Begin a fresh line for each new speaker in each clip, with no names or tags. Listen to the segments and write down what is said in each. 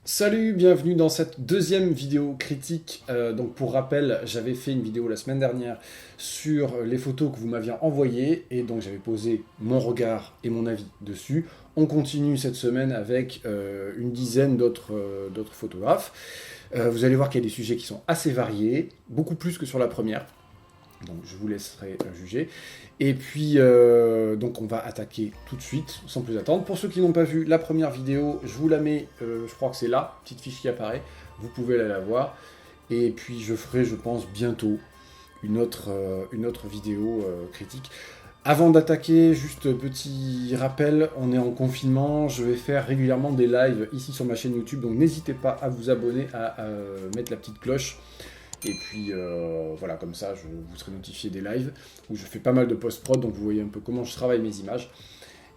Salut, bienvenue dans cette deuxième vidéo critique. Donc pour rappel, j'avais fait une vidéo la semaine dernière sur les photos que vous m'aviez envoyées et donc j'avais posé mon regard et mon avis dessus. On continue cette semaine avec une dizaine d'autres photographes. Vous allez voir qu'il y a des sujets qui sont assez variés, beaucoup plus que sur la première. Donc je vous laisserai juger. Et puis, donc on va attaquer tout de suite, sans plus attendre. Pour ceux qui n'ont pas vu la première vidéo, je vous la mets, je crois que c'est là, petite fiche qui apparaît. Vous pouvez aller la voir. Et puis je ferai, je pense, bientôt une autre vidéo critique. Avant d'attaquer, juste petit rappel, on est en confinement, je vais faire régulièrement des lives ici sur ma chaîne YouTube, donc n'hésitez pas à vous abonner, à mettre la petite cloche. Et puis voilà, comme ça, vous serez notifié des lives où je fais pas mal de post-prod, donc vous voyez un peu comment je travaille mes images.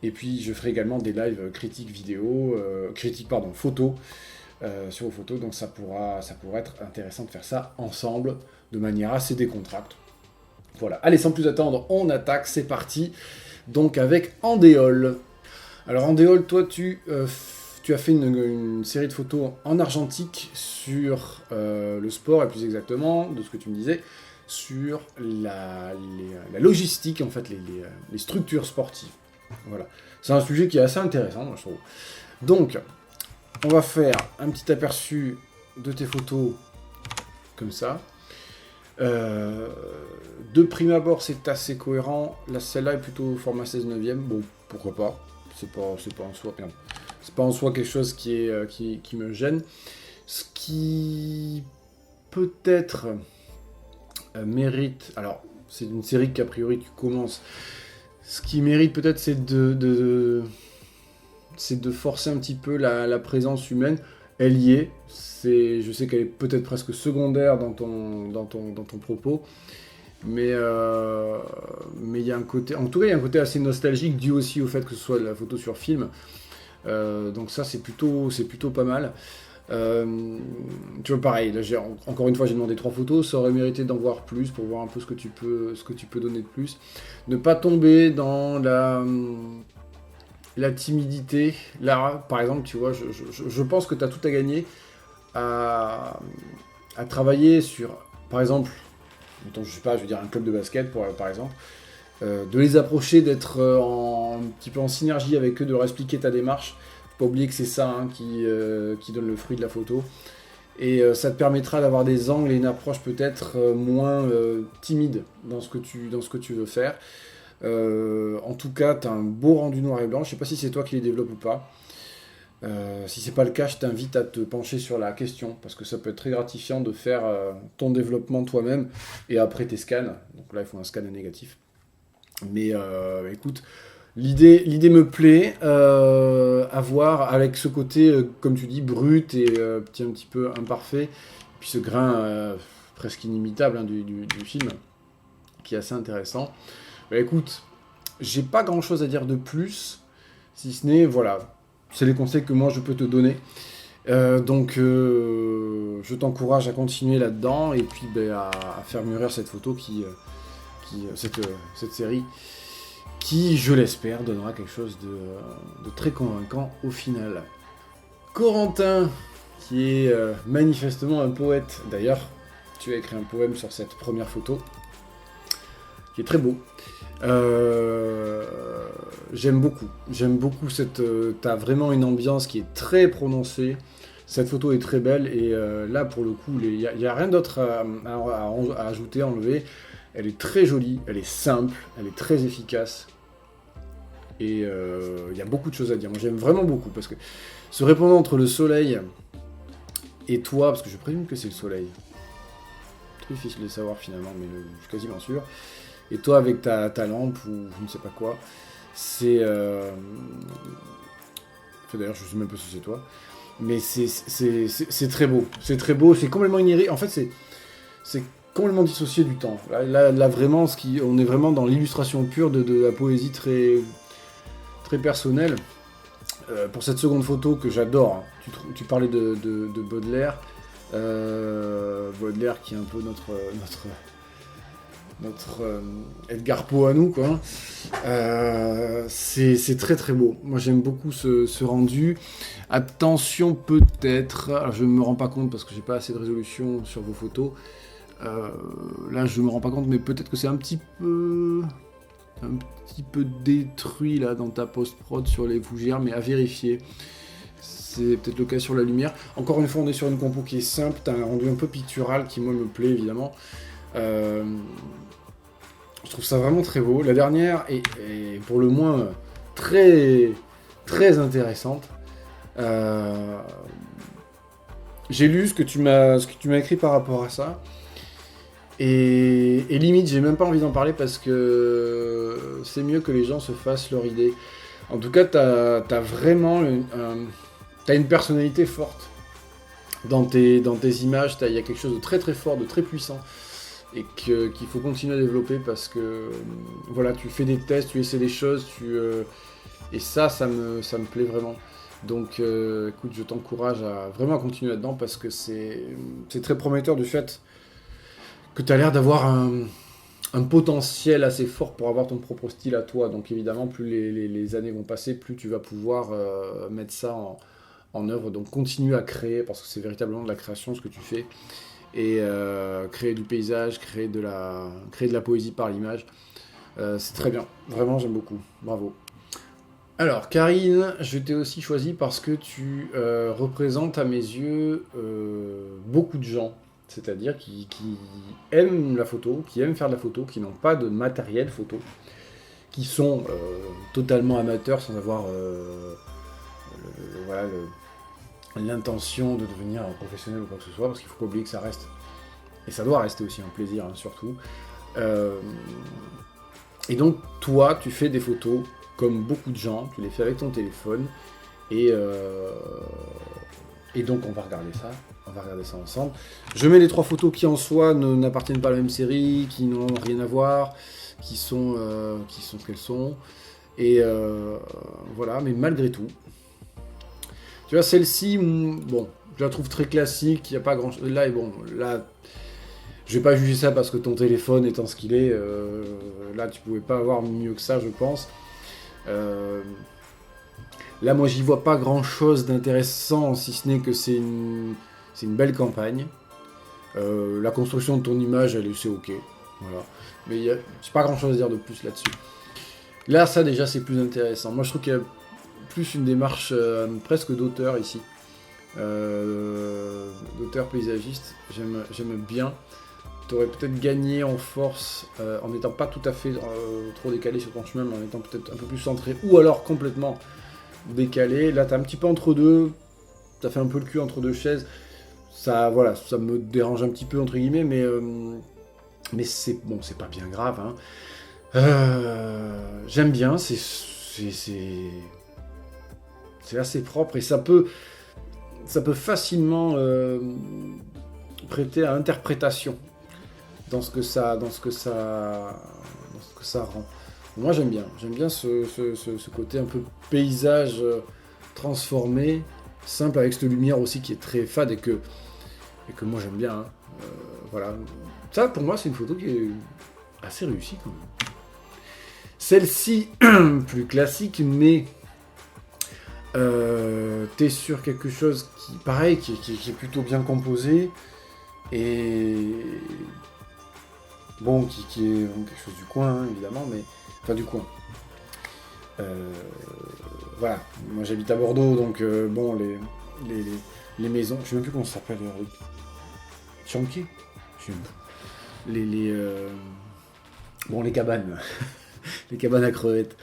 Et puis je ferai également des lives critiques vidéo, photos, sur vos photos, donc ça pourra être intéressant de faire ça ensemble, de manière assez décontracte. Voilà, allez, sans plus attendre, on attaque, c'est parti. Donc avec Andéol. Alors Andéol, toi tu as fait une série de photos en argentique sur le sport, et plus exactement, de ce que tu me disais, sur la logistique, en fait, les structures sportives. Voilà. C'est un sujet qui est assez intéressant, moi, je trouve. Donc, on va faire un petit aperçu de tes photos, comme ça. De prime abord, c'est assez cohérent. Celle-là est plutôt format 16/9. Bon, pourquoi pas. C'est pas en soi... Merde. C'est pas en soi quelque chose qui me gêne. Ce qui peut-être mérite... Alors, c'est une série qu'a priori tu commences. Ce qui mérite peut-être, c'est de forcer un petit peu la présence humaine. Elle y est. Je sais qu'elle est peut-être presque secondaire dans ton propos. Mais il y a un côté... En tout cas, il y a un côté assez nostalgique dû aussi au fait que ce soit de la photo sur film. Donc ça, c'est plutôt pas mal. Tu vois, pareil, là, encore une fois, j'ai demandé 3 photos, ça aurait mérité d'en voir plus pour voir un peu ce que tu peux donner de plus. Ne pas tomber dans la timidité. Là, par exemple, tu vois, je pense que tu as tout à gagner à travailler sur, par exemple, mettons, je sais pas, je veux dire un club de basket, par exemple, de les approcher, d'être un petit peu en synergie avec eux, de leur expliquer ta démarche. Faut pas oublier que c'est ça qui donne le fruit de la photo. Et ça te permettra d'avoir des angles et une approche peut-être moins timide dans ce que tu veux faire. En tout cas, tu as un beau rendu noir et blanc. Je sais pas si c'est toi qui les développes ou pas. Si c'est pas le cas, je t'invite à te pencher sur la question, parce que ça peut être très gratifiant de faire ton développement toi-même et après tes scans. Donc là, il faut un scan négatif. Mais écoute, l'idée me plaît, à voir avec ce côté, comme tu dis, brut et un petit peu imparfait, puis ce grain presque inimitable du film, qui est assez intéressant. Bah, écoute, j'ai pas grand-chose à dire de plus, si ce n'est, voilà, c'est les conseils que moi je peux te donner. Donc je t'encourage à continuer là-dedans, et puis à faire mûrir cette photo cette série, qui, je l'espère, donnera quelque chose de très convaincant au final. Corentin, qui est manifestement un poète. D'ailleurs, tu as écrit un poème sur cette première photo, qui est très beau. J'aime beaucoup cette... t'as vraiment une ambiance qui est très prononcée. Cette photo est très belle, et là, pour le coup, il n'y a rien d'autre à ajouter, à enlever. Elle est très jolie, elle est simple, elle est très efficace. Et il y a beaucoup de choses à dire. Moi, j'aime vraiment beaucoup, parce que ce répondant entre le soleil et toi, parce que je présume que c'est le soleil. Très difficile de savoir finalement, mais je suis quasiment sûr. Et toi avec ta lampe ou je ne sais pas quoi, c'est... Enfin, d'ailleurs, je ne sais même pas si c'est toi. Mais c'est très beau. C'est très beau, c'est complètement ignoré. En fait, c'est complètement dissocié du temps. Là vraiment, on est vraiment dans l'illustration pure de la poésie très, très personnelle. Pour cette seconde photo que j'adore, hein, tu parlais de Baudelaire. Baudelaire qui est un peu notre Edgar Poe à nous, quoi. C'est très très beau. Moi j'aime beaucoup ce rendu. Attention peut-être, alors je ne me rends pas compte parce que j'ai pas assez de résolution sur vos photos. Là je me rends pas compte, mais peut-être que c'est un petit peu détruit là dans ta post-prod sur les fougères, mais à vérifier. C'est peut-être le cas sur la lumière. Encore une fois, on est sur une compo qui est simple, t'as un rendu un peu pictural qui moi me plaît évidemment. Je trouve ça vraiment très beau. La dernière est pour le moins très très intéressante. J'ai lu ce que tu m'as écrit par rapport à ça. Et limite, j'ai même pas envie d'en parler parce que c'est mieux que les gens se fassent leur idée. En tout cas, t'as vraiment t'as une personnalité forte dans tes images. Il y a quelque chose de très très fort, de très puissant, et qu'il faut continuer à développer parce que voilà, tu fais des tests, tu essaies des choses, et ça me plaît vraiment. Donc, écoute, je t'encourage à vraiment continuer là-dedans parce que c'est très prometteur du fait que tu as l'air d'avoir un potentiel assez fort pour avoir ton propre style à toi. Donc évidemment, plus les années vont passer, plus tu vas pouvoir mettre ça en œuvre. Donc continue à créer, parce que c'est véritablement de la création ce que tu fais. Et créer du paysage, créer de la poésie par l'image. C'est très bien. Vraiment, j'aime beaucoup. Bravo. Alors, Karine, je t'ai aussi choisi parce que tu représentes à mes yeux beaucoup de gens. C'est-à-dire qui aiment la photo, qui aiment faire de la photo, qui n'ont pas de matériel photo, qui sont totalement amateurs sans avoir l'intention de devenir un professionnel ou quoi que ce soit, parce qu'il ne faut pas oublier que ça reste, et ça doit rester aussi un plaisir, hein, surtout. Et donc, toi, tu fais des photos comme beaucoup de gens, tu les fais avec ton téléphone, et donc on va regarder ça. On va regarder ça ensemble. Je mets les 3 photos qui en soi n'appartiennent pas à la même série, qui n'ont rien à voir, qui sont ce qu'elles sont. Et voilà, mais malgré tout. Tu vois, celle-ci, bon, je la trouve très classique, il n'y a pas grand-chose. Là, je vais pas juger ça parce que ton téléphone étant ce qu'il est, là, tu pouvais pas avoir mieux que ça, je pense. Là, moi, j'y vois pas grand-chose d'intéressant, si ce n'est que c'est une belle campagne. La construction de ton image, c'est ok. Voilà. Mais j'ai pas grand chose à dire de plus là-dessus. Là, ça déjà, c'est plus intéressant. Moi, je trouve qu'il y a plus une démarche presque d'auteur ici. D'auteur paysagiste. J'aime bien. Tu aurais peut-être gagné en force en n'étant pas tout à fait trop décalé sur ton chemin, mais en étant peut-être un peu plus centré, ou alors complètement décalé. Là, t'es un petit peu entre deux. T'as fait un peu le cul entre deux chaises. Ça, voilà, ça me dérange un petit peu entre guillemets, mais c'est bon, c'est pas bien grave. Hein. J'aime bien, c'est assez propre et ça peut facilement prêter à interprétation dans ce que ça rend. Moi, j'aime bien ce côté un peu paysage transformé, simple, avec cette lumière aussi qui est très fade et que moi j'aime bien. Hein. Voilà. Ça, pour moi, c'est une photo qui est assez réussie quand même. Celle-ci, plus classique, mais t'es sur quelque chose qui, pareil, qui est plutôt bien composé et bon, qui est quelque chose du coin, hein, évidemment, mais enfin du coin. Voilà. Moi, j'habite à Bordeaux, donc bon, les maisons, je sais même plus comment ça s'appelle. Chantier, bon, les cabanes, les cabanes à crevettes.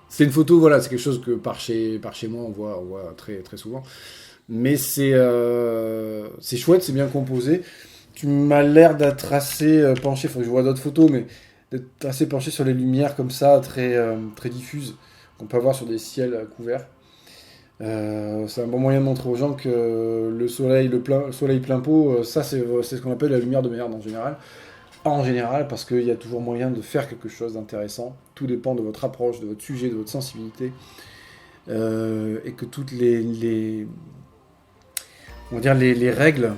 C'est une photo, voilà, c'est quelque chose que par chez moi on voit très très souvent. Mais c'est chouette, c'est bien composé. Tu m'as l'air d'être assez penché, faut que je vois d'autres photos, mais d'être assez penché sur les lumières comme ça, très très diffuses, qu'on peut avoir sur des ciels couverts. C'est un bon moyen de montrer aux gens que le soleil plein pot, ça c'est ce qu'on appelle la lumière de merde en général. En général, parce qu'il y a toujours moyen de faire quelque chose d'intéressant. Tout dépend de votre approche, de votre sujet, de votre sensibilité. Et que toutes les règles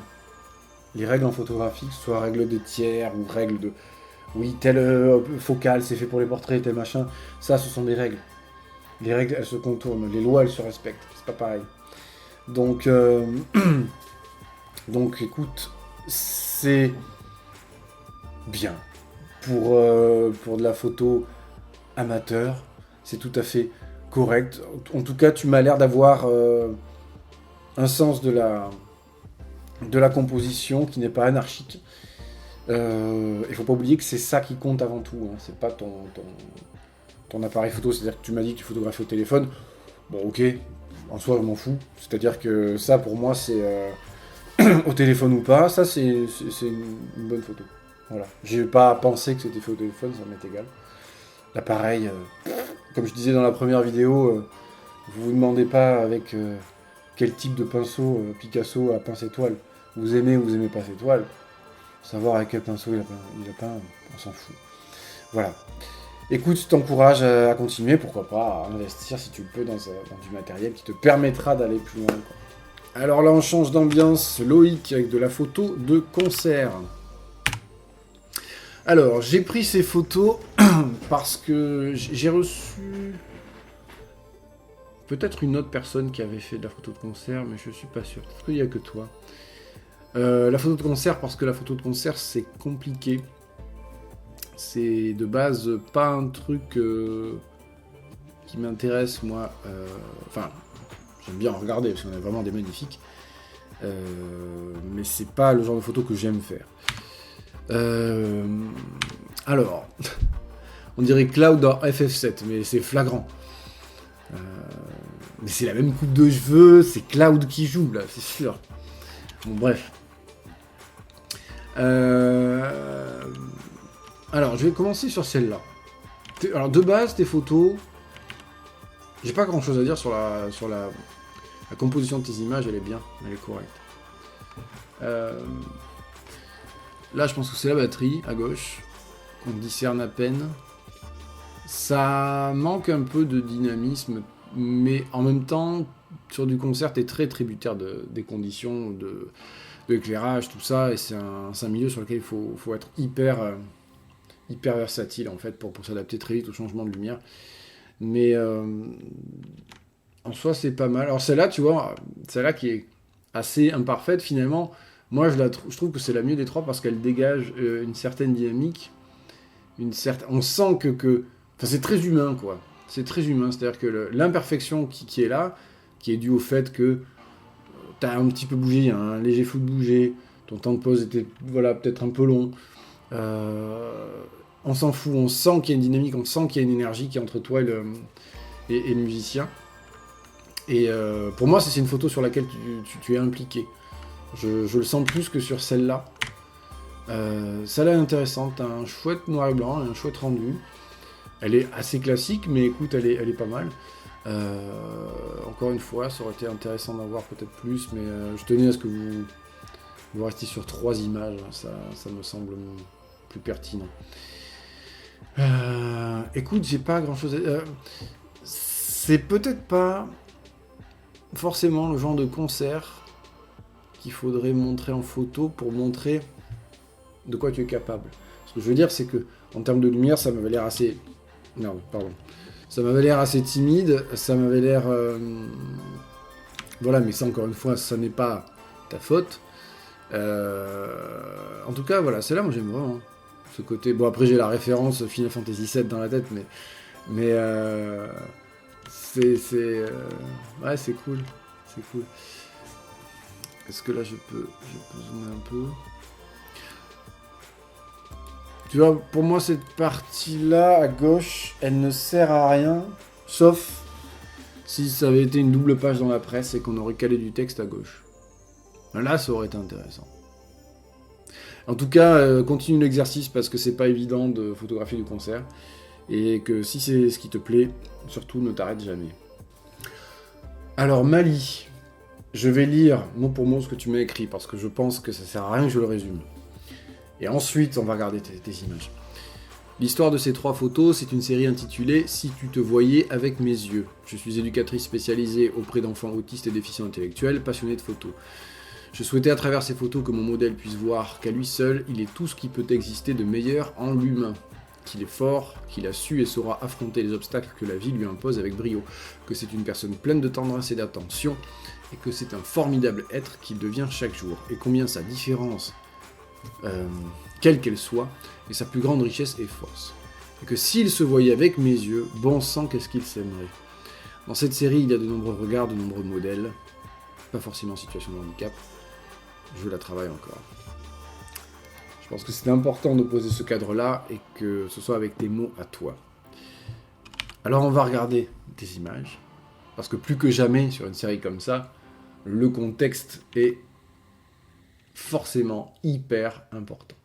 les règles en photographie, que ce soit règles de tiers ou règles de... Oui, telle focale, c'est fait pour les portraits, tel machin. Ça, ce sont des règles. Les règles, elles se contournent. Les lois, elles se respectent. C'est pas pareil. Donc, donc écoute, c'est bien. Pour de la photo amateur, c'est tout à fait correct. En tout cas, tu m'as l'air d'avoir un sens de la composition qui n'est pas anarchique. Il faut pas oublier que c'est ça qui compte avant tout. Hein. C'est pas ton appareil photo. C'est-à-dire que tu m'as dit que tu photographies au téléphone. Bon, ok, en soi, je m'en fous. C'est-à-dire que ça, pour moi, c'est au téléphone ou pas. Ça, c'est une bonne photo. Voilà. J'ai pas pensé que c'était fait au téléphone, ça m'est égal. L'appareil, comme je disais dans la première vidéo, vous demandez pas avec quel type de pinceau Picasso a peint ses toiles. Vous aimez ou vous aimez pas ses toiles. Savoir avec quel pinceau il a peint, on s'en fout. Voilà. Écoute, je t'encourage à continuer, pourquoi pas, à investir si tu le peux dans du matériel qui te permettra d'aller plus loin. Quoi. Alors là, on change d'ambiance. Loïc avec de la photo de concert. Alors, j'ai pris ces photos parce que j'ai reçu peut-être une autre personne qui avait fait de la photo de concert, mais je suis pas sûr. Peut-être qu'il n'y a que toi. La photo de concert, parce que la photo de concert, c'est compliqué. C'est de base pas un truc qui m'intéresse, moi. Enfin, j'aime bien en regarder, parce qu'on a vraiment des magnifiques. Mais c'est pas le genre de photo que j'aime faire. Alors, on dirait Cloud dans FF7, mais c'est flagrant. Mais c'est la même coupe de cheveux, c'est Cloud qui joue, là, c'est sûr. Bon, bref. Alors, je vais commencer sur celle-là. Alors, de base, tes photos, j'ai pas grand-chose à dire sur la composition de tes images, elle est bien, elle est correcte. Là, je pense que c'est la batterie, à gauche, qu'on discerne à peine. Ça manque un peu de dynamisme, mais en même temps, sur du concert, t'es très tributaire des conditions de l'éclairage, tout ça, et c'est un milieu sur lequel il faut être hyper versatile, en fait, pour s'adapter très vite au changement de lumière. Mais en soi, c'est pas mal. Alors celle-là, tu vois, celle-là qui est assez imparfaite, finalement, moi, je trouve que c'est la mieux des trois parce qu'elle dégage une certaine dynamique. On sent que... Enfin, c'est très humain, quoi. C'est très humain. C'est-à-dire que l'imperfection qui est là, qui est due au fait que t'as un petit peu bougé, il y a un léger flou de bouger, ton temps de pause était peut-être un peu long. On s'en fout, on sent qu'il y a une dynamique, on sent qu'il y a une énergie qui est entre toi et le musicien. Et pour moi, c'est une photo sur laquelle tu es impliqué. Je le sens plus que sur celle-là. Celle-là est intéressante, t'as un chouette noir et blanc, un chouette rendu. Elle est assez classique, mais écoute, elle est pas mal. Encore une fois, ça aurait été intéressant d'en voir peut-être plus, mais je tenais à ce que vous restiez sur 3 images, ça me semble plus pertinent. Écoute, j'ai pas grand-chose à... c'est peut-être pas forcément le genre de concert qu'il faudrait montrer en photo pour montrer de quoi tu es capable. Ce que je veux dire, c'est que en termes de lumière, ça m'avait l'air assez... Non, pardon. Ça m'avait l'air assez timide, ça m'avait l'air... Voilà, mais ça, encore une fois, ça n'est pas ta faute. En tout cas, voilà, celle-là, moi, j'aime vraiment. Ce côté... Bon, après, j'ai la référence Final Fantasy VII dans la tête, mais ouais, c'est cool. C'est cool. Est-ce que là, je peux zoomer un peu? Tu vois, pour moi, cette partie-là, à gauche, elle ne sert à rien, sauf si ça avait été une double page dans la presse et qu'on aurait calé du texte à gauche. Là, ça aurait été intéressant. En tout cas, continue l'exercice parce que c'est pas évident de photographier du concert. Et que si c'est ce qui te plaît, surtout ne t'arrête jamais. Alors, Mali, je vais lire mot pour mot ce que tu m'as écrit parce que je pense que ça sert à rien que je le résume. Et ensuite, on va regarder tes images. L'histoire de ces 3 photos, c'est une série intitulée « Si tu te voyais avec mes yeux ». Je suis éducatrice spécialisée auprès d'enfants autistes et déficients intellectuels, passionnée de photos. Je souhaitais à travers ces photos que mon modèle puisse voir qu'à lui seul, il est tout ce qui peut exister de meilleur en l'humain. Qu'il est fort, qu'il a su et saura affronter les obstacles que la vie lui impose avec brio, que c'est une personne pleine de tendresse et d'attention, et que c'est un formidable être qu'il devient chaque jour, et combien sa différence, quelle qu'elle soit, est sa plus grande richesse et force. Et que s'il se voyait avec mes yeux, bon sang, qu'est-ce qu'il s'aimerait. Dans cette série, il y a de nombreux regards, de nombreux modèles, pas forcément en situation de handicap, je la travaille encore. Je pense que c'est important de poser ce cadre-là et que ce soit avec tes mots à toi. Alors on va regarder des images, parce que plus que jamais sur une série comme ça, le contexte est forcément hyper important.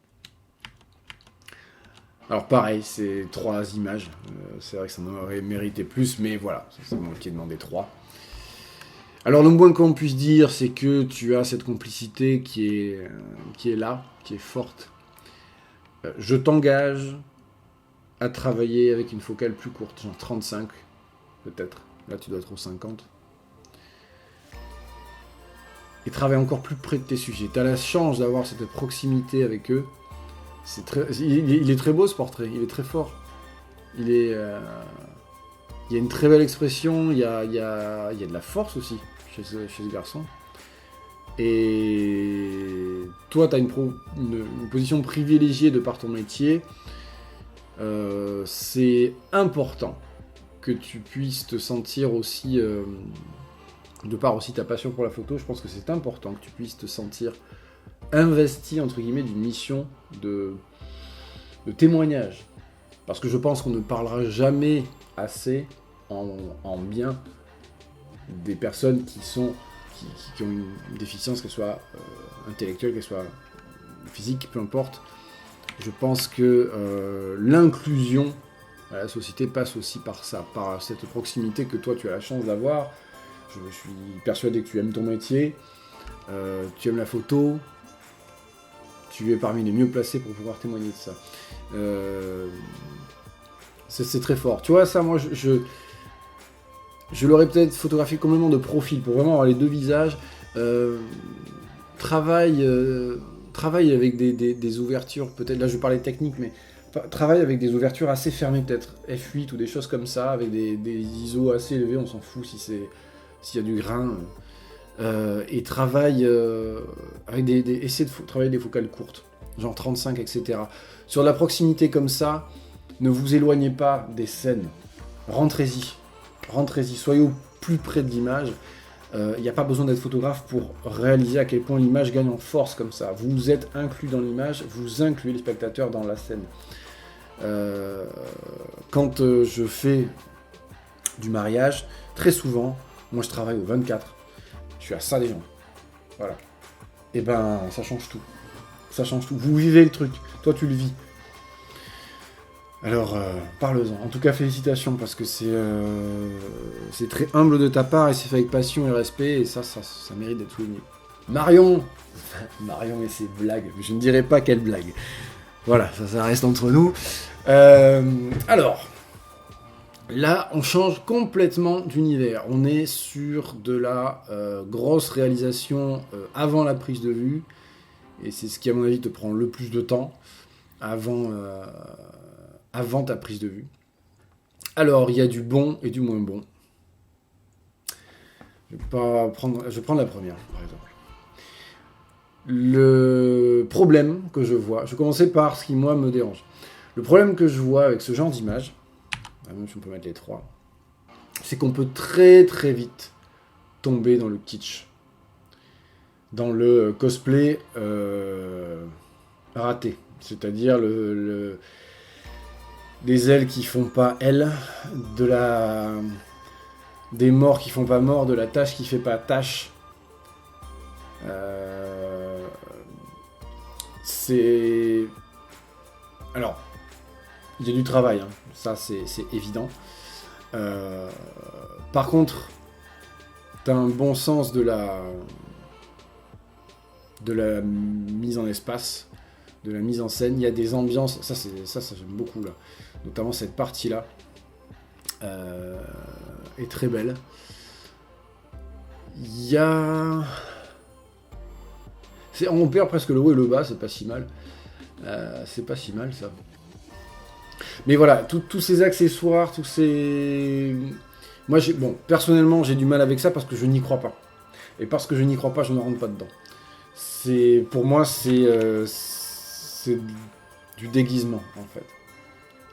Alors pareil, c'est 3 images, c'est vrai que ça en aurait mérité plus, mais voilà, c'est moi qui ai demandé 3. Alors le moins qu'on puisse dire, c'est que tu as cette complicité qui est là, qui est forte. Je t'engage à travailler avec une focale plus courte, genre 35 peut-être, là tu dois être aux 50. Et travaille encore plus près de tes sujets. Tu as la chance d'avoir cette proximité avec eux. Il est très beau ce portrait, il est très fort. Il y a une très belle expression, il y a de la force aussi chez ce garçon. Et toi, tu as une position privilégiée de par ton métier. C'est important que tu puisses te sentir aussi, de par aussi ta passion pour la photo, je pense que c'est important que tu puisses te sentir investi, entre guillemets, d'une mission de témoignage. Parce que je pense qu'on ne parlera jamais assez en bien des personnes qui ont une déficience, qu'elle soit intellectuelle, qu'elle soit physique, peu importe. Je pense que l'inclusion à la société passe aussi par ça, par cette proximité que toi tu as la chance d'avoir. Je suis persuadé que tu aimes ton métier, tu aimes la photo, tu es parmi les mieux placés pour pouvoir témoigner de ça. C'est très fort. Tu vois, ça, moi, je l'aurais peut-être photographié complètement de profil, pour vraiment avoir les deux visages. Travaille avec des ouvertures, peut-être, là je parlais technique, mais travaille avec des ouvertures assez fermées, peut-être F8 ou des choses comme ça, avec des ISO assez élevés, on s'en fout s'il y a du grain. Et travaille avec essaie de travailler des focales courtes, genre 35, etc. Sur de la proximité comme ça, ne vous éloignez pas des scènes. Rentrez-y, soyez au plus près de l'image. Il n'y a pas besoin d'être photographe pour réaliser à quel point l'image gagne en force comme ça. Vous êtes inclus dans l'image, vous incluez les spectateurs dans la scène. Quand je fais du mariage, très souvent, moi je travaille au 24. Je suis à ça des gens. Voilà. Et ben, ça change tout. Ça change tout. Vous vivez le truc. Toi, tu le vis. Alors, parle-en. En tout cas, félicitations, parce que c'est très humble de ta part, et c'est fait avec passion et respect, et ça mérite d'être souligné. Marion Marion et ses blagues. Je ne dirai pas quelle blague. Voilà, ça reste entre nous. Alors... Là, on change complètement d'univers. On est sur de la grosse réalisation avant la prise de vue. Et c'est ce qui, à mon avis, te prend le plus de temps avant ta prise de vue. Alors, il y a du bon et du moins bon. Je vais prendre la première, par exemple. Le problème que je vois... Je vais commencer par ce qui, moi, me dérange. Le problème que je vois avec ce genre d'image... même si on peut mettre les 3, c'est qu'on peut très très vite tomber dans le kitsch, dans le cosplay raté, c'est-à-dire des ailes qui font pas ailes, des morts qui font pas morts, de la tâche qui fait pas tâche. C'est... Alors... Il y a du travail, hein. Ça c'est évident. Par contre, t'as un bon sens de la mise en espace, de la mise en scène. Il y a des ambiances, ça j'aime beaucoup là. Notamment cette partie-là est très belle. Il y a On perd presque le haut et le bas, c'est pas si mal. C'est pas si mal, ça. Mais voilà, tous ces accessoires, tous ces... Moi, personnellement, j'ai du mal avec ça parce que je n'y crois pas. Et parce que je n'y crois pas, je ne rentre pas dedans. Pour moi, c'est du déguisement, en fait.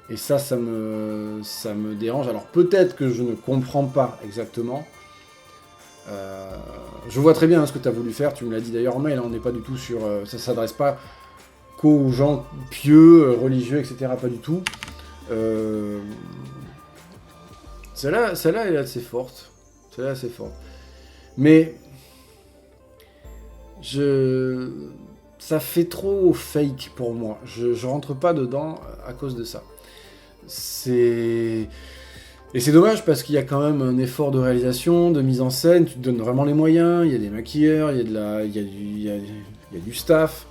Et ça me dérange. Alors, peut-être que je ne comprends pas exactement. Je vois très bien ce que tu as voulu faire. Tu me l'as dit d'ailleurs en mail, hein, on n'est pas du tout sur... ça ne s'adresse pas qu'aux gens pieux, religieux, etc. Pas du tout. Celle-là, elle est assez forte. Celle-là, assez forte. Mais... ça fait trop fake pour moi. Je rentre pas dedans à cause de ça. Et c'est dommage parce qu'il y a quand même un effort de réalisation, de mise en scène, tu te donnes vraiment les moyens, il y a des maquilleurs, il y a du staff,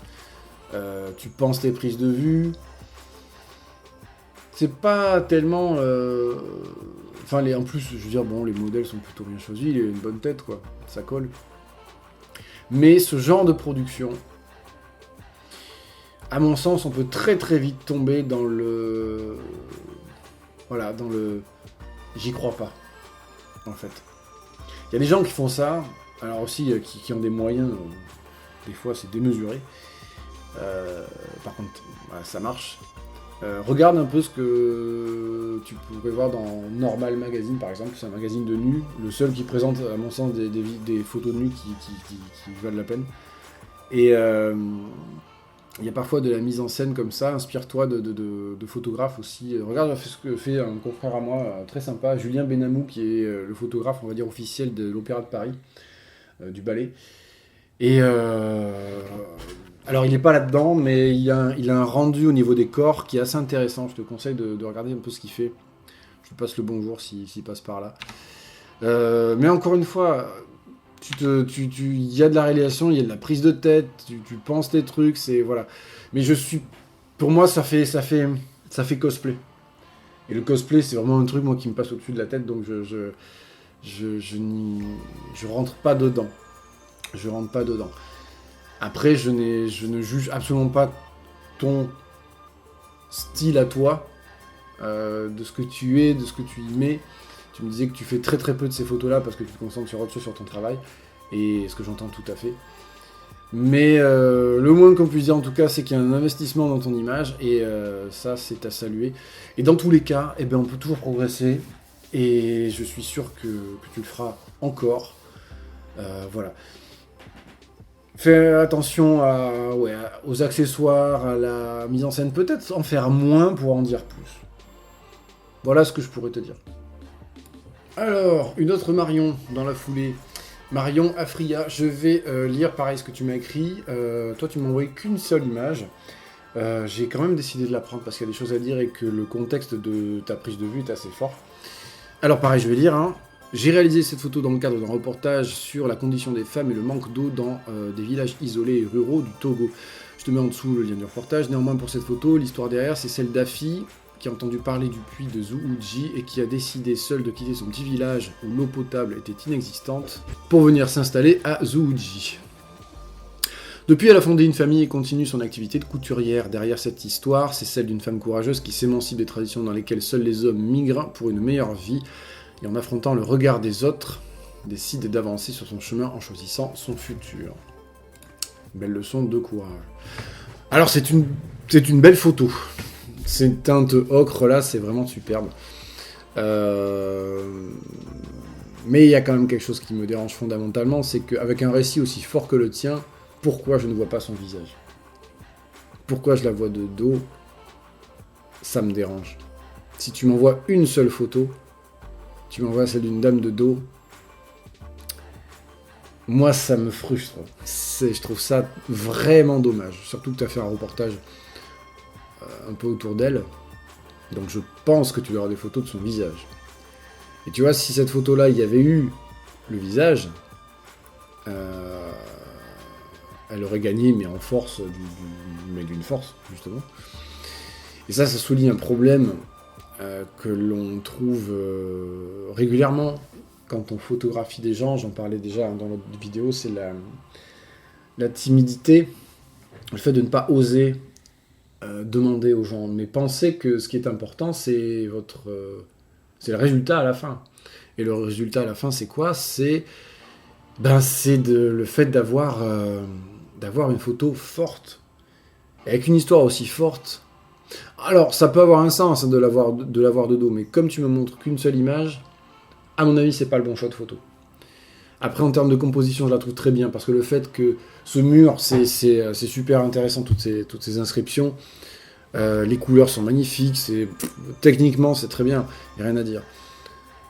tu penses tes prises de vue. C'est pas tellement... Enfin, en plus, je veux dire, bon, les modèles sont plutôt bien choisis, il a une bonne tête, quoi, ça colle. Mais ce genre de production, à mon sens, on peut très très vite tomber dans le... Voilà, dans le... J'y crois pas, en fait. Il y a des gens qui font ça, alors aussi qui ont des moyens, des fois c'est démesuré. Par contre, voilà, ça marche. Regarde un peu ce que tu pourrais voir dans Normal Magazine, par exemple. C'est un magazine de nu, le seul qui présente, à mon sens, des photos de nu qui valent la peine. Et il y a parfois de la mise en scène comme ça. Inspire-toi de photographes aussi. Regarde ce que fait un confrère à moi, très sympa, Julien Benamou, qui est le photographe, on va dire, officiel de l'Opéra de Paris, du ballet. Et alors, il n'est pas là-dedans, mais il a un rendu au niveau des corps qui est assez intéressant. Je te conseille de regarder un peu ce qu'il fait. Je lui passe le bonjour s'il passe par là. Mais encore une fois, il y a de la réalisation, il y a de la prise de tête, tu penses tes trucs, c'est... Voilà. Mais pour moi, ça fait cosplay. Et le cosplay, c'est vraiment un truc, moi, qui me passe au-dessus de la tête, donc je rentre pas dedans. Je rentre pas dedans. Après, je ne juge absolument pas ton style à toi, de ce que tu es, de ce que tu y mets. Tu me disais que tu fais très très peu de ces photos-là parce que tu te concentres sur autre chose, sur ton travail. Et ce que j'entends tout à fait. Mais le moins qu'on puisse dire en tout cas, c'est qu'il y a un investissement dans ton image. Et ça, c'est à saluer. Et dans tous les cas, eh ben, on peut toujours progresser. Et je suis sûr que tu le feras encore. Voilà. Fais attention aux accessoires, à la mise en scène. Peut-être en faire moins pour en dire plus. Voilà ce que je pourrais te dire. Alors, une autre Marion dans la foulée. Marion Afria, je vais lire pareil ce que tu m'as écrit. Toi, tu m'as envoyé qu'une seule image. J'ai quand même décidé de la prendre parce qu'il y a des choses à dire et que le contexte de ta prise de vue est assez fort. Alors pareil, je vais lire. Hein. J'ai réalisé cette photo dans le cadre d'un reportage sur la condition des femmes et le manque d'eau dans des villages isolés et ruraux du Togo. Je te mets en dessous le lien du reportage. Néanmoins, pour cette photo, l'histoire derrière, c'est celle d'Afi, qui a entendu parler du puits de Zououdji et qui a décidé seul de quitter son petit village où l'eau potable était inexistante pour venir s'installer à Zououdji. Depuis, elle a fondé une famille et continue son activité de couturière. Derrière cette histoire, c'est celle d'une femme courageuse qui s'émancipe des traditions dans lesquelles seuls les hommes migrent pour une meilleure vie et en affrontant le regard des autres, décide d'avancer sur son chemin en choisissant son futur. Belle leçon de courage. Alors, c'est une belle photo. Cette teinte ocre là, c'est vraiment superbe. Mais il y a quand même quelque chose qui me dérange fondamentalement, c'est qu'avec un récit aussi fort que le tien, pourquoi je ne vois pas son visage? Pourquoi je la vois de dos? Ça me dérange. Si tu m'envoies une seule photo, tu m'envoies celle d'une dame de dos, moi ça me frustre. Je trouve ça vraiment dommage. Surtout que tu as fait un reportage un peu autour d'elle. Donc je pense que tu verras des photos de son visage. Et tu vois, si cette photo-là, il y avait eu le visage, elle aurait gagné, mais en force, mais d'une force, justement. Et ça souligne un problème que l'on trouve régulièrement quand on photographie des gens. J'en parlais déjà dans notre vidéo, c'est la timidité, le fait de ne pas oser demander aux gens. Mais pensez que ce qui est important, c'est c'est le résultat à la fin. Et le résultat à la fin, c'est quoi? C'est le fait d'avoir une photo forte. Et avec une histoire aussi forte. Alors, ça peut avoir un sens de l'avoir de dos, mais comme tu me montres qu'une seule image, à mon avis, c'est pas le bon choix de photo. Après, en termes de composition, je la trouve très bien, parce que le fait que ce mur, c'est super intéressant, toutes ces inscriptions. Les couleurs sont magnifiques, techniquement, c'est très bien, il n'y a rien à dire.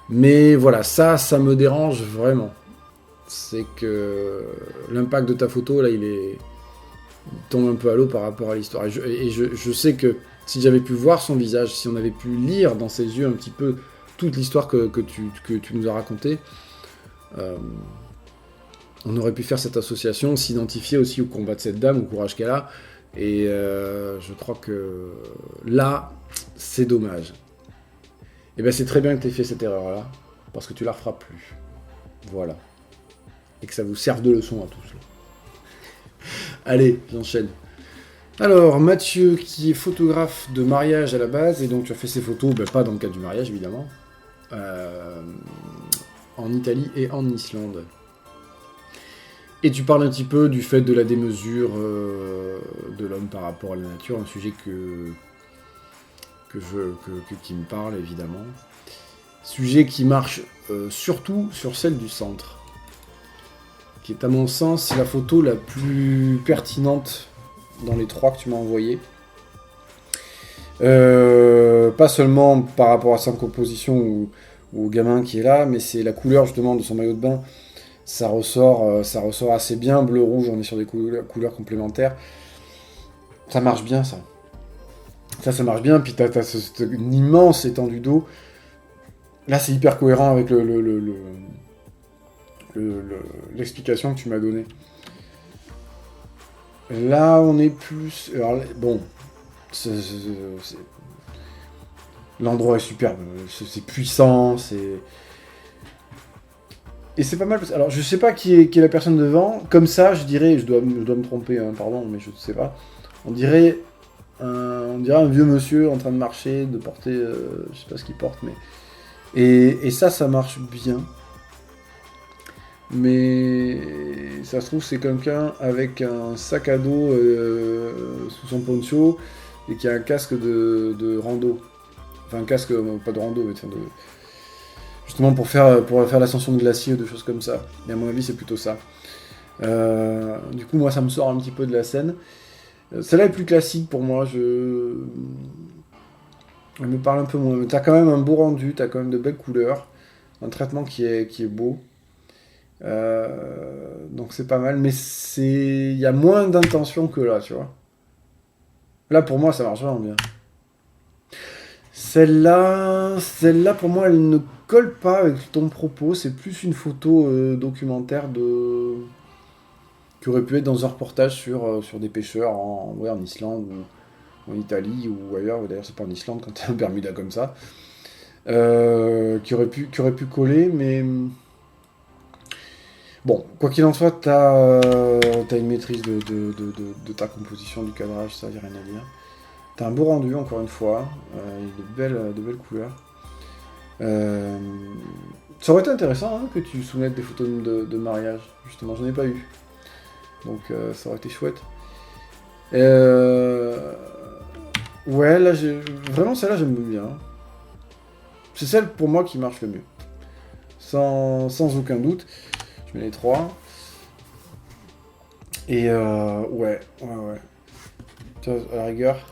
Mais voilà, ça me dérange vraiment. C'est que l'impact de ta photo, là, il tombe un peu à l'eau par rapport à l'histoire. Et je sais que si j'avais pu voir son visage, si on avait pu lire dans ses yeux un petit peu toute l'histoire que tu nous as racontée, on aurait pu faire cette association, s'identifier aussi au combat de cette dame, au courage qu'elle a. Et je crois que là, c'est dommage. Et bien c'est très bien que tu aies fait cette erreur-là, parce que tu la referas plus. Voilà. Et que ça vous serve de leçon à tous. Allez, j'enchaîne. Alors, Mathieu, qui est photographe de mariage à la base, et donc tu as fait ces photos, pas dans le cadre du mariage évidemment, en Italie et en Islande. Et tu parles un petit peu du fait de la démesure de l'homme par rapport à la nature, un sujet qui me parle évidemment. Sujet qui marche surtout sur celle du centre, qui est à mon sens la photo la plus pertinente dans les 3 que tu m'as envoyés. Pas seulement par rapport à sa composition ou au gamin qui est là, mais c'est la couleur justement de son maillot de bain. Ça ressort assez bien, bleu-rouge, on est sur des couleurs complémentaires. Ça marche bien, ça. Ça marche bien, puis t'as une immense étendue d'eau. Là, c'est hyper cohérent avec l'explication que tu m'as donnée. Là, on est plus... Alors, bon, l'endroit est superbe, c'est puissant, Et c'est pas mal, alors je sais pas qui est la personne devant, comme ça je dirais, je dois me tromper, hein, pardon, mais je sais pas, on dirait un vieux monsieur en train de marcher, de porter, je sais pas ce qu'il porte, mais... Et ça marche bien. Mais ça se trouve c'est quelqu'un avec un sac à dos sous son poncho et qui a un casque de rando. Enfin un casque, pas de rando, mais justement pour faire l'ascension de glacier ou des choses comme ça. Et à mon avis c'est plutôt ça. Du coup moi ça me sort un petit peu de la scène. Celle-là est plus classique pour moi, elle me parle un peu moins. Mais t'as quand même un beau rendu, t'as quand même de belles couleurs, un traitement qui est beau. Donc c'est pas mal, mais il y a moins d'intention que là, tu vois. Là pour moi ça marche vraiment bien. Celle-là pour moi elle ne colle pas avec ton propos, c'est plus une photo documentaire qui aurait pu être dans un reportage sur des pêcheurs en Islande ou en Italie ou ailleurs. D'ailleurs c'est pas en Islande quand t'as un Bermuda comme ça, qui aurait pu coller, mais bon, quoi qu'il en soit, t'as une maîtrise de ta composition, du cadrage, ça, y a rien à dire. T'as un beau rendu, encore une fois, de belles couleurs. Ça aurait été intéressant hein, que tu soumettes des photos de mariage, justement, j'en ai pas eu. Donc ça aurait été chouette. Ouais, là, vraiment, celle-là, j'aime bien. C'est celle, pour moi, qui marche le mieux. Sans aucun doute. Je mets les 3. Et ouais. Tu vois, à la rigueur.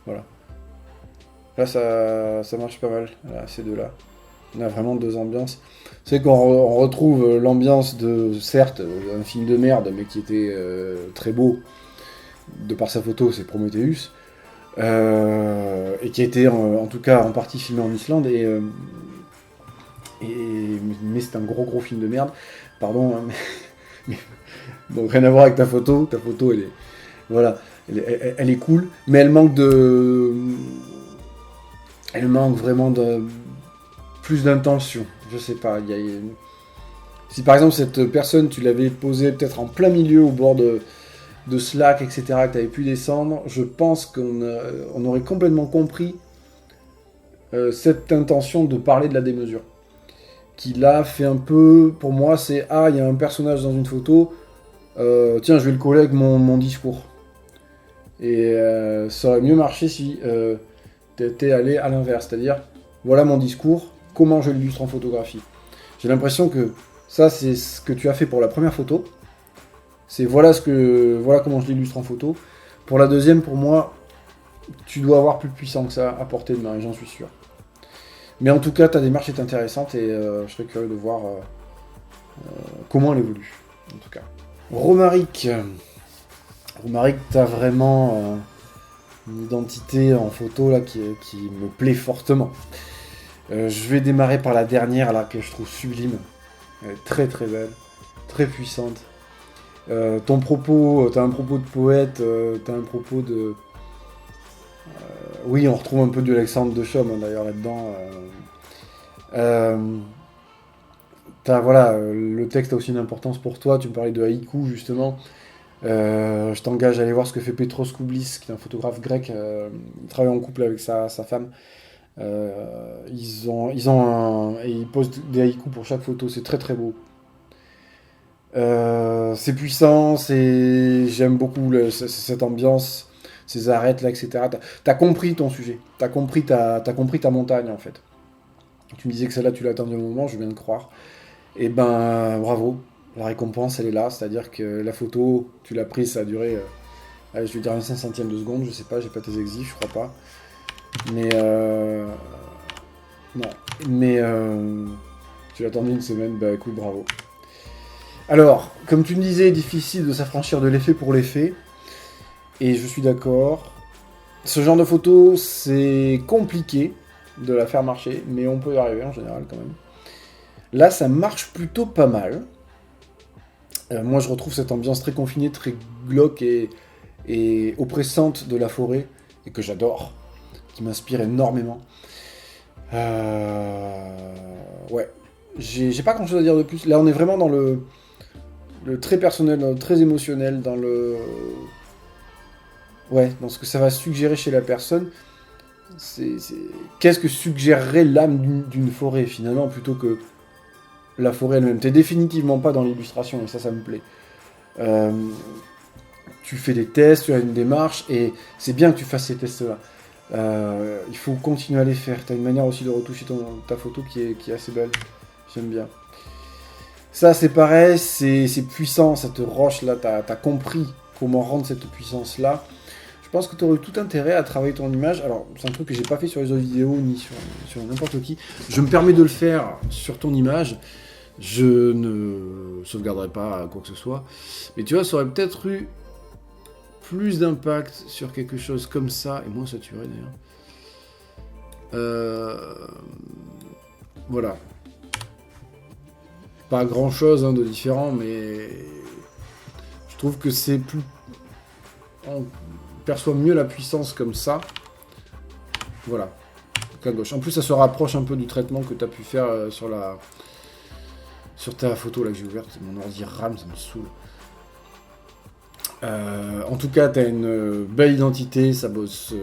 Voilà. Là, ça marche pas mal, là, ces deux-là. On a vraiment 2 ambiances. C'est qu'on retrouve l'ambiance de, certes, un film de merde, mais qui était très beau, de par sa photo, c'est Prometheus, et qui a été, en tout cas, en partie filmé en Islande, mais c'est un gros film de merde. Pardon, hein, mais donc rien à voir avec ta photo. Ta photo, elle est, voilà, elle est cool, mais elle manque vraiment de plus d'intention. Je sais pas, Si par exemple cette personne, tu l'avais posée peut-être en plein milieu au bord de Slack, etc., que tu avais pu descendre, je pense qu'on aurait complètement compris cette intention de parler de la démesure. Qui là fait un peu, pour moi, c'est ah, il y a un personnage dans une photo, tiens, je vais le coller avec mon discours. Et ça aurait mieux marché si t'étais allé à l'inverse, c'est-à-dire voilà mon discours, comment je l'illustre en photographie. J'ai l'impression que ça, c'est ce que tu as fait pour la première photo. C'est voilà comment je l'illustre en photo. Pour la deuxième, pour moi, tu dois avoir plus puissant que ça à portée de main, j'en suis sûr. Mais en tout cas, ta démarche est intéressante et je serais curieux de voir comment elle évolue. En tout cas. Romaric, t'as vraiment une identité en photo là qui me plaît fortement. Je vais démarrer par la dernière là que je trouve sublime. Elle est très très belle, très puissante. Ton propos, t'as un propos de poète, t'as un propos de... oui, on retrouve un peu du Alexandre de Chaume d'ailleurs là-dedans. Voilà, le texte a aussi une importance pour toi. Tu me parlais de haïku justement. Je t'engage à aller voir ce que fait Petros Koublis, qui est un photographe grec. Il travaille en couple avec sa femme. Et ils postent des haïkus pour chaque photo. C'est très très beau. C'est puissant. J'aime beaucoup cette ambiance, ces arêtes là, etc. T'as compris ton sujet. T'as compris ta montagne en fait. Tu me disais que celle-là, tu l'as attendue un moment, je viens de croire. Et ben, bravo, la récompense, elle est là. C'est-à-dire que la photo, tu l'as prise, ça a duré, allez, je vais dire un 500e de seconde, je sais pas, j'ai pas tes exifs, je crois pas. Mais, non. Mais, tu l'as attendu une semaine, bah écoute, bravo. Alors, comme tu me disais, difficile de s'affranchir de l'effet pour l'effet. Et je suis d'accord. Ce genre de photo, c'est compliqué de la faire marcher, mais on peut y arriver en général quand même. Là, ça marche plutôt pas mal. Moi, je retrouve cette ambiance très confinée, très glauque et oppressante de la forêt, et que j'adore, qui m'inspire énormément. Ouais. J'ai pas grand chose à dire de plus. Là, on est vraiment dans le très personnel, dans le très émotionnel, dans le... Ouais, dans ce que ça va suggérer chez la personne. Qu'est-ce que suggérerait l'âme d'une forêt, finalement, plutôt que la forêt elle-même. T'es définitivement pas dans l'illustration, et ça me plaît. Tu fais des tests, tu as une démarche, et c'est bien que tu fasses ces tests-là. Il faut continuer à les faire. T'as une manière aussi de retoucher ta photo qui est assez belle. J'aime bien. Ça, c'est pareil, c'est puissant, cette roche-là. T'as compris comment rendre cette puissance-là. Je pense que tu aurais tout intérêt à travailler ton image. Alors, c'est un truc que j'ai pas fait sur les autres vidéos, ni sur n'importe qui. Je me permets de le faire sur ton image. Je ne sauvegarderai pas quoi que ce soit. Mais tu vois, ça aurait peut-être eu plus d'impact sur quelque chose comme ça, et moins saturé d'ailleurs. Voilà. Pas grand-chose de différent, mais je trouve que c'est plus... On perçoit mieux la puissance comme ça. Voilà. À gauche. En plus, ça se rapproche un peu du traitement que tu as pu faire sur ta photo là que j'ai ouverte. Mon ordi rame, ça me saoule. En tout cas, tu as une belle identité, ça bosse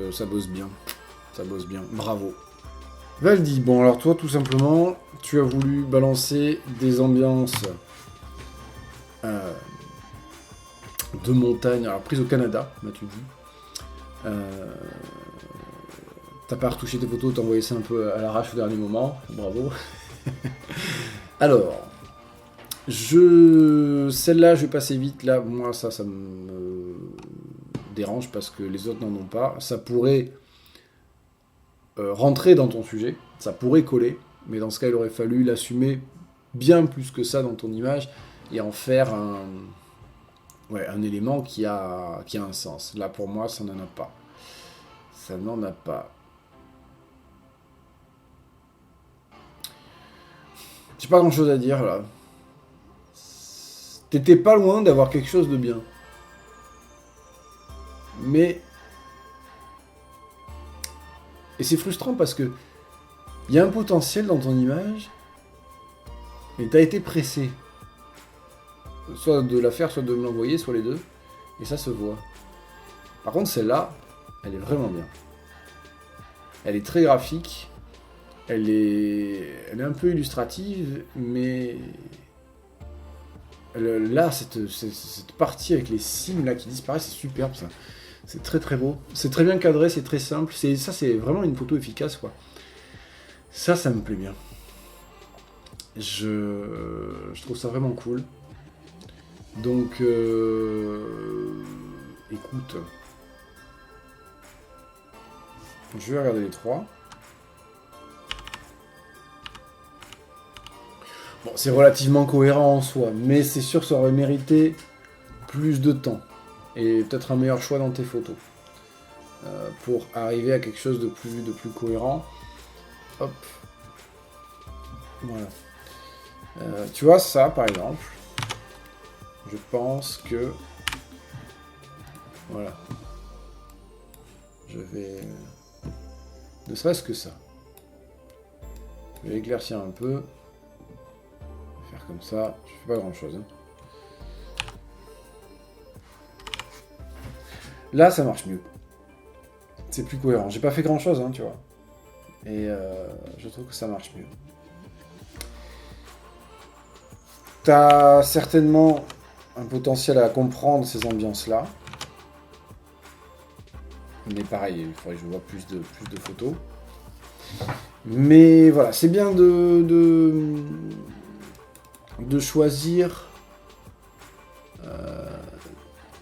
bien. Ça bosse bien. Bravo. Valdi, bon alors toi, tout simplement, tu as voulu balancer des ambiances de montagne, alors prises au Canada, m'as-tu dit. T'as pas retouché tes photos, t'as envoyé ça un peu à l'arrache au dernier moment, bravo. Alors, celle-là, je vais passer vite, là, moi, ça me dérange parce que les autres n'en ont pas. Ça pourrait rentrer dans ton sujet, ça pourrait coller, mais dans ce cas, il aurait fallu l'assumer bien plus que ça dans ton image et en faire un élément qui a un sens. Là, pour moi, ça n'en a pas. Ça n'en a pas. J'ai pas grand chose à dire là. T'étais pas loin d'avoir quelque chose de bien. Mais... Et c'est frustrant parce que il y a un potentiel dans ton image, mais t'as été pressé. soit de la faire, soit de me l'envoyer, soit les deux. Et ça se voit. Par contre, celle-là, elle est vraiment bien. Elle est très graphique. Elle est un peu illustrative, mais là, cette partie avec les cimes là qui disparaissent, c'est superbe ça. C'est très très beau. C'est très bien cadré, c'est très simple. Ça, c'est vraiment une photo efficace, quoi. Ça me plaît bien. Je trouve ça vraiment cool. Donc, écoute, je vais regarder les trois. Bon, c'est relativement cohérent en soi, mais c'est sûr que ça aurait mérité plus de temps et peut-être un meilleur choix dans tes photos pour arriver à quelque chose de plus cohérent. Hop, voilà. Tu vois ça, par exemple, je pense que voilà, je vais ne serait-ce que ça. Je vais éclaircir un peu. Faire comme ça, je fais pas grand chose. Hein. Là, ça marche mieux. C'est plus cohérent. J'ai pas fait grand chose, hein, tu vois. Et je trouve que ça marche mieux. T'as certainement un potentiel à comprendre ces ambiances-là. Mais pareil, il faudrait que je vois plus de photos. Mais voilà, c'est bien de choisir.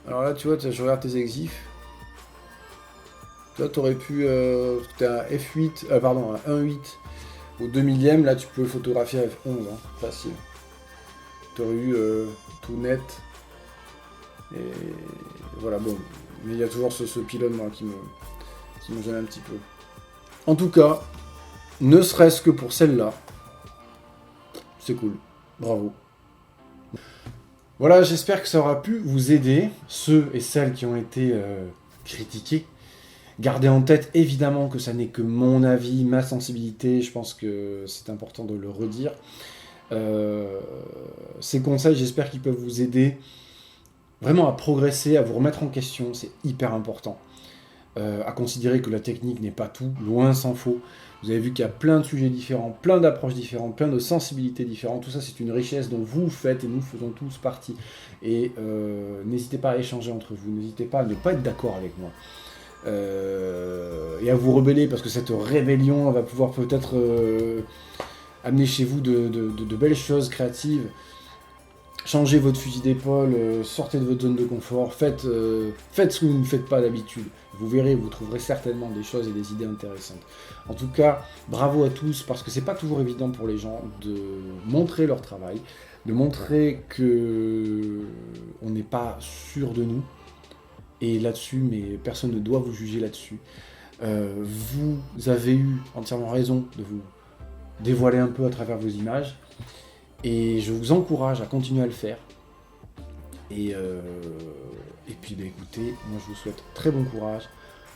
Alors là, tu vois, je regarde tes exifs. Toi, t'aurais pu. T'es un F8, pardon, un 1.8 au 2 millième. Là, tu peux photographier à F11, hein, facile. T'aurais eu tout net. Et voilà, bon. Mais il y a toujours ce pylône moi, qui me gêne un petit peu. En tout cas, ne serait-ce que pour celle-là, c'est cool. Bravo. Voilà, j'espère que ça aura pu vous aider, ceux et celles qui ont été critiqués. Gardez en tête évidemment que ça n'est que mon avis, ma sensibilité, je pense que c'est important de le redire. Ces conseils, j'espère qu'ils peuvent vous aider vraiment à progresser, à vous remettre en question, c'est hyper important. À considérer que la technique n'est pas tout, loin s'en faut. Vous avez vu qu'il y a plein de sujets différents, plein d'approches différentes, plein de sensibilités différentes. Tout ça, c'est une richesse dont vous faites et nous faisons tous partie. Et n'hésitez pas à échanger entre vous, n'hésitez pas à ne pas être d'accord avec moi. Et à vous rebeller, parce que cette rébellion va pouvoir peut-être amener chez vous de belles choses créatives. Changez votre fusil d'épaule, sortez de votre zone de confort, faites ce que vous ne faites pas d'habitude. Vous verrez, vous trouverez certainement des choses et des idées intéressantes. En tout cas, bravo à tous, parce que c'est pas toujours évident pour les gens de montrer leur travail, de montrer que on n'est pas sûr de nous. Et là-dessus, mais personne ne doit vous juger là-dessus. Vous avez eu entièrement raison de vous dévoiler un peu à travers vos images. Et je vous encourage à continuer à le faire. Et puis bah, écoutez, moi je vous souhaite très bon courage,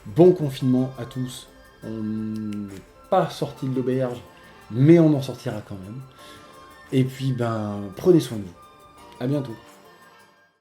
bon confinement à tous. On n'est pas sorti de l'auberge, mais on en sortira quand même. Et puis ben prenez soin de vous. À bientôt.